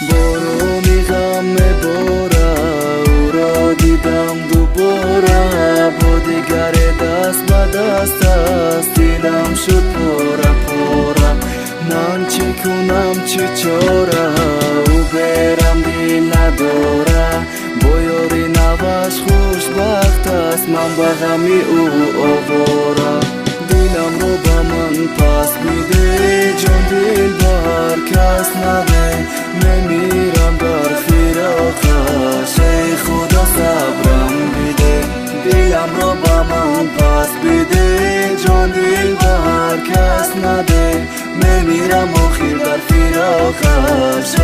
برو میغم میباره او را دیدم دوباره با دیگر دست به دست است دلم شد پاره پاره من چی کنم چی چاره او برم دل نداره با یاری نوش خوشبخت است من به غمی او آواره دلم رو به من پس میده جان دل بر کس نده نمیرم در فراقش ای خدا صبرم بده دلم رو به من پس بده جان دل بر کس نده نمیرم آخر در فراقش